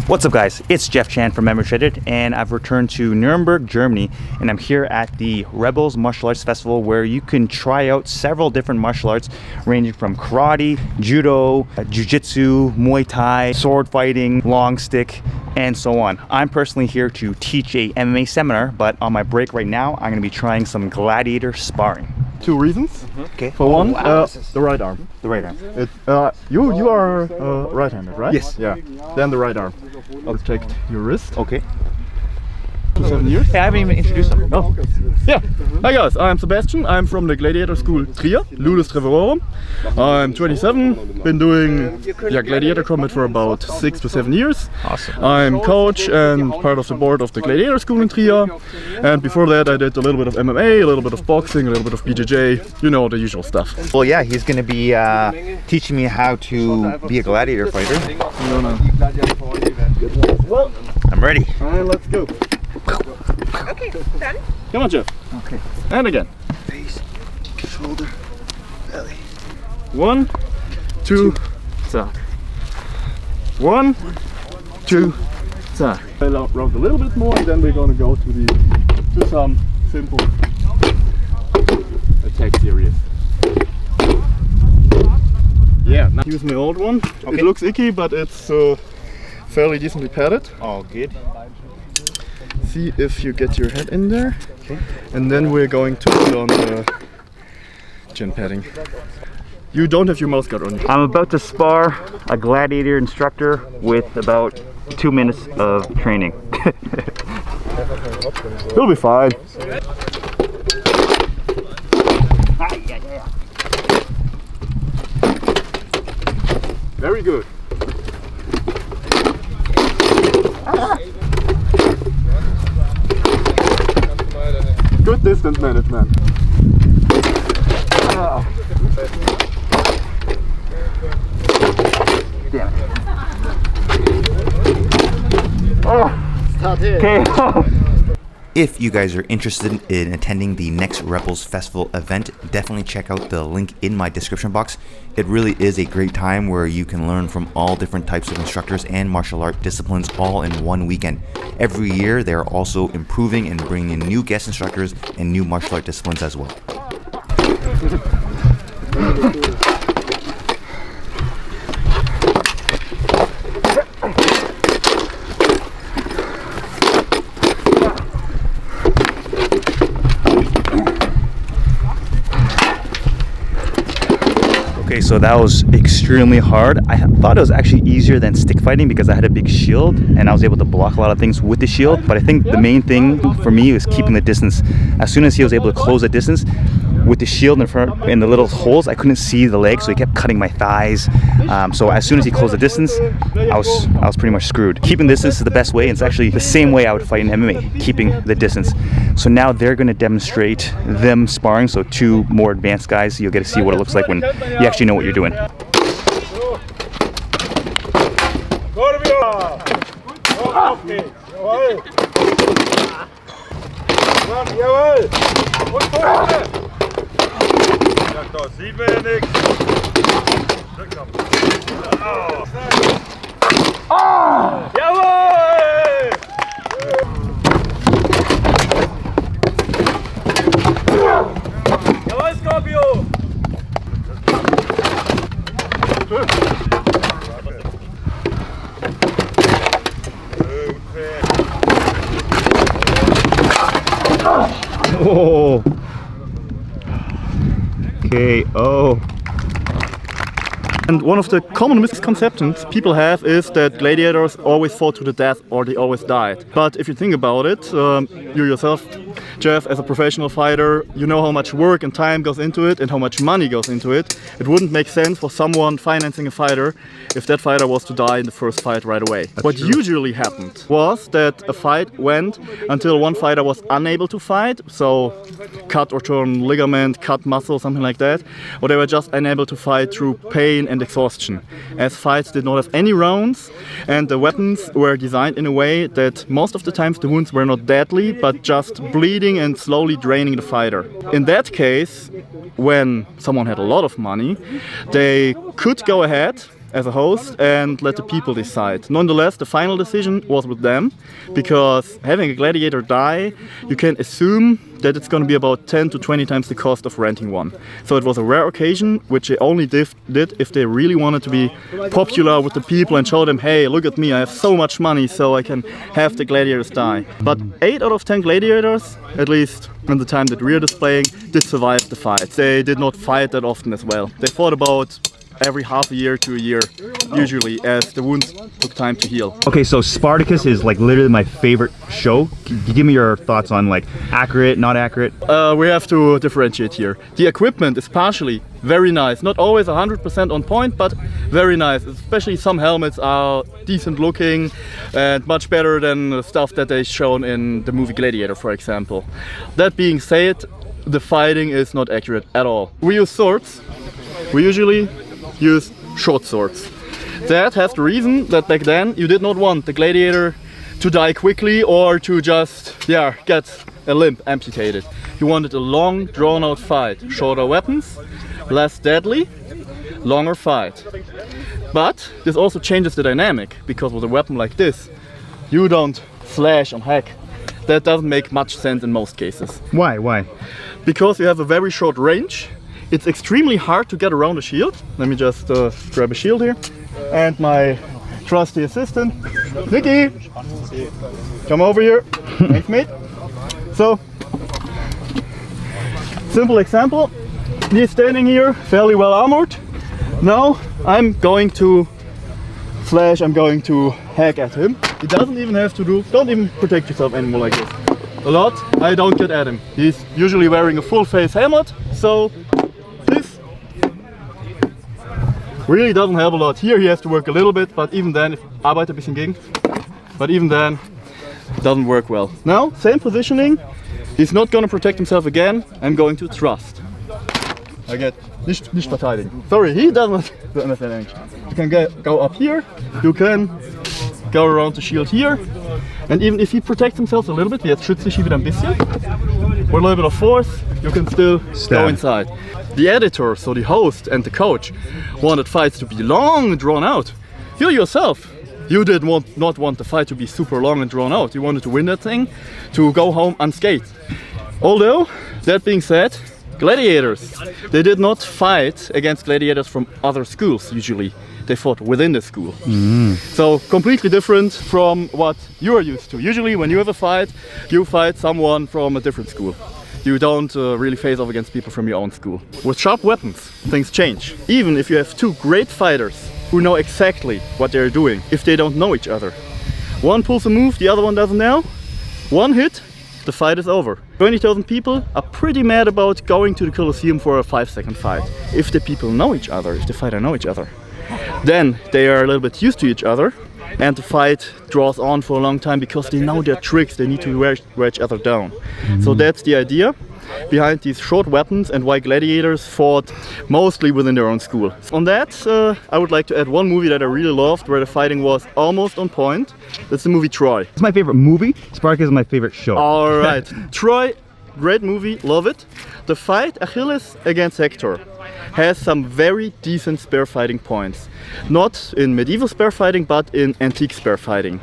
What's up guys, it's Jeff Chan from Memory Shredded, and I've returned to Nuremberg, Germany, and I'm here at the Rebels Martial Arts Festival where you can try out several different martial arts ranging from karate, judo, jiu-jitsu, Muay Thai, sword fighting, long stick, and so on. I'm personally here to teach a MMA seminar, but on my break right now, I'm going to be trying some Gladiator Sparring. Two reasons. Okay. For one, the right arm. The right arm. You are right-handed, right? Yes. Yeah. Then the right arm. Protect your wrist. Okay. 7 years. Hey, I haven't even introduced them. Oh. Yeah. Hi guys, I'm Sebastian. I'm from the Gladiator School Trier, Ludus Treverorum. I'm 27. Been doing Gladiator combat for about 6 to 7 years. Awesome. I'm coach and part of the board of the Gladiator School in Trier. And before that I did a little bit of MMA, a little bit of boxing, a little bit of BJJ, you know, the usual stuff. Well, yeah, he's going to be teaching me how to be a gladiator fighter. Well, I'm ready. alright, let's go. Okay, done. Come on, Jeff. Okay. And again. Face, shoulder, belly. 1, 2, zack. 1, 2, zack. Round a little bit more, and then we're gonna go to some simple attack series. Yeah. Now use my old one. Okay. It looks icky, but it's fairly decently padded. All good. See if you get your head in there. Okay. And then we're going to put on the chin padding. You don't have your mouth guard on. I'm about to spar a gladiator instructor with about 2 minutes of training. You'll be fine. Very good. Good distance management. Damn it. Okay. If you guys are interested in attending the next Rebels Festival event, definitely check out the link in my description box. It really is a great time where you can learn from all different types of instructors and martial art disciplines all in one weekend. Every year, they are also improving and bringing in new guest instructors and new martial art disciplines as well. Okay, so that was extremely hard. I thought it was actually easier than stick fighting because I had a big shield and I was able to block a lot of things with the shield. But I think the main thing for me was keeping the distance. As soon as he was able to close the distance with the shield in front, in the little holes, I couldn't see the legs, so he kept cutting my thighs. So as soon as he closed the distance, I was pretty much screwed. Keeping distance is the best way. And it's actually the same way I would fight in MMA, keeping the distance. So now they're going to demonstrate them sparring. So 2 more advanced guys. You'll get to see what it looks like when you actually know what you're doing. Da sieht man ja nichts. Jawohl! Jawohl, Scorpio! Oh. Okay, oh. And one of the common misconceptions people have is that gladiators always fought to the death or they always died. But if you think about it, you yourself, Jeff, as a professional fighter, you know how much work and time goes into it and how much money goes into it. It wouldn't make sense for someone financing a fighter if that fighter was to die in the first fight right away. What usually happened was that a fight went until one fighter was unable to fight, so cut or torn ligament, cut muscle, something like that, or they were just unable to fight through pain and exhaustion, as fights did not have any rounds and the weapons were designed in a way that most of the times the wounds were not deadly but just bleeding and slowly draining the fighter. In that case, when someone had a lot of money, they could go ahead as a host and let the people decide. Nonetheless, the final decision was with them, because having a gladiator die, you can assume that it's going to be about 10 to 20 times the cost of renting one. So it was a rare occasion, which they only did if they really wanted to be popular with the people and show them, hey, look at me, I have so much money, so I can have the gladiators die. But 8 out of 10 gladiators, at least in the time that we are displaying, did survive the fight. They did not fight that often as well. They fought about every half a year to a year, usually, as the wounds took time to heal. Okay, so Spartacus is like literally my favorite show. Can you give me your thoughts on like accurate, not accurate? We have to differentiate here. The equipment is partially very nice, not always 100% on point, but very nice. Especially some helmets are decent looking and much better than the stuff that they shown in the movie Gladiator, for example. That being said, the fighting is not accurate at all. We use swords. We usually use short swords. That has the reason that back then you did not want the gladiator to die quickly or to just get a limb amputated. You wanted a long, drawn-out fight. Shorter weapons, less deadly, longer fight. But this also changes the dynamic, because with a weapon like this, you don't slash and hack. That doesn't make much sense in most cases. Why? Because you have a very short range. It's extremely hard to get around a shield. Let me just grab a shield here. And my trusty assistant, Nicky, come over here. Thanks, mate. So, simple example. He's standing here, fairly well armored. Now I'm going to slash, I'm going to hack at him. He doesn't even have to don't even protect yourself anymore like this. A lot, I don't get at him. He's usually wearing a full face helmet, so this really doesn't help a lot. Here he has to work a little bit, but even then, arbeitet ein bisschen gegen. But even then, it doesn't work well. Now, same positioning. He's not going to protect himself again. I'm going to thrust. I get nicht verteidigen. Sorry, he doesn't understand English. You can go up here. You can go around the shield here. And even if he protects himself a little bit, jetzt schützt sich hier wieder ein bisschen, with a little bit of force, you can still go inside. The editor, so the host and the coach, wanted fights to be long and drawn out. You yourself, you did not want the fight to be super long and drawn out. You wanted to win that thing, to go home unscathed. Although, that being said, gladiators, they did not fight against gladiators from other schools usually. They fought within the school. So completely different from what you are used to. Usually when you have a fight, you fight someone from a different school. You don't really face off against people from your own school. With sharp weapons, things change. Even if you have two great fighters who know exactly what they're doing, if they don't know each other. One pulls a move, the other one doesn't know. One hit, the fight is over. 20,000 people are pretty mad about going to the Colosseum for a 5-second fight. If the people know each other, if the fighter know each other, then they are a little bit used to each other, and the fight draws on for a long time because they know their tricks. They need to wear each other down. So that's the idea behind these short weapons and why gladiators fought mostly within their own school. On that, I would like to add one movie that I really loved where the fighting was almost on point. That's the movie Troy. It's my favorite movie. Spartacus is my favorite show. Alright, Troy, great movie, love it. The fight Achilles against Hector has some very decent spear fighting points. Not in medieval spear fighting, but in antique spear fighting.